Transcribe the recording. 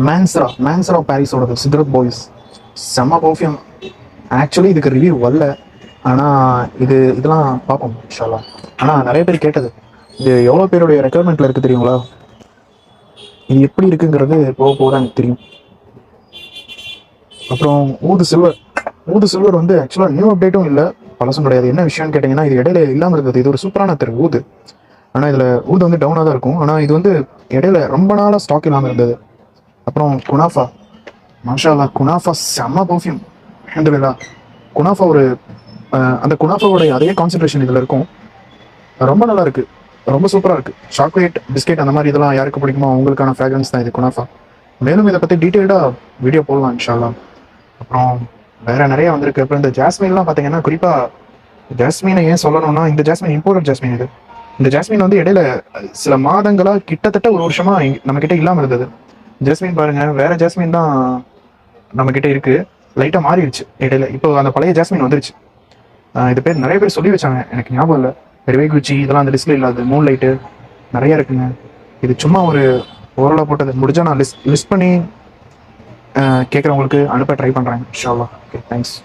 மேன்சரா பாரிஸோடது சித்ரத் boys. செம்ம perfume. Actually இதுக்கு review வரல, ஆனால் இதெல்லாம் பார்ப்போம் இன்ஷால்லா. ஆனால் நிறைய பேர் கேட்டது, இது எவ்வளோ பேருடைய ரெக்குயர்மெண்ட்டில் இருக்குது தெரியுங்களா? இது எப்படி இருக்குங்கிறது போக போக தான் எனக்கு தெரியும். அப்புறம் ஊது சில்வர் வந்து ஆக்சுவலாக நியூ அப்டேட்டும் இல்லை, பழசும் கிடையாது. என்ன விஷயம்னு கேட்டிங்கன்னா, இது இடையில இல்லாமல் இருந்தது. இது ஒரு சூப்பரான ஊது. ஆனால் இதில் ஊது வந்து டவுனாக தான் இருக்கும். ஆனால் இது வந்து இடையில ரொம்ப நாளாக ஸ்டாக் இல்லாமல் இருந்தது. அப்புறம் குனாஃபா, மாஷா அல்லாஹ், குனாஃபா செம்ம பர்ஃப்யூம். அல்ஹம்துலில்லாஹ். குனாஃபா ஒரு அந்த குனாஃபாவோடைய அதே கான்சன்ட்ரேஷன் இதில் இருக்கும். ரொம்ப நல்லா இருக்கு, ரொம்ப சூப்பராக இருக்கு. சாக்லேட் பிஸ்கெட் அந்த மாதிரி இதெல்லாம் யாருக்கு பிடிக்குமோ அவங்களுக்கான ஃப்ராக்ரன்ஸ் தான் இது குனாஃபா. மேலும் இதை பற்றி டீட்டெயில்டாக வீடியோ போடலாம் இன்ஷால்லா. அப்புறம் வேற நிறைய வந்திருக்கு. அப்புறம் இந்த ஜாஸ்மின்லாம் பார்த்தீங்கன்னா, குறிப்பாக ஜாஸ்மினை ஏன் சொல்லணும்னா, இந்த ஜாஸ்மின் இம்போர்ட்டட் ஜாஸ்மின். இந்த ஜாஸ்மின் வந்து இடையில சில மாதங்களாக கிட்டத்தட்ட ஒரு வருஷமா நம்ம கிட்ட இல்லாமல் இருந்தது. ஜாஸ்மின் பாருங்க, வேற ஜாஸ்மின் தான் நம்ம கிட்ட இருக்கு. லைட்டாக மாறிடுச்சு இடையில. இப்போ அந்த பழைய ஜாஸ்மின் வந்துருச்சு. இது பேர் நிறைய பேர் சொல்லி வச்சாங்க, எனக்கு ஞாபகம் இல்லை. பெருவே குச்சி இதெல்லாம் அந்த லிஸ்ட்ல இல்லாது. மூன் லைட்டு நிறைய இருக்குங்க. இது சும்மா ஒரு ஓரளவு போட்டது. முடிஞ்சா நான் லிஸ்ட் பண்ணி கேட்குறவங்களுக்கு அனுப்ப ட்ரை பண்ணுறேன் இன்ஷா அல்லாஹ். Okay, thanks.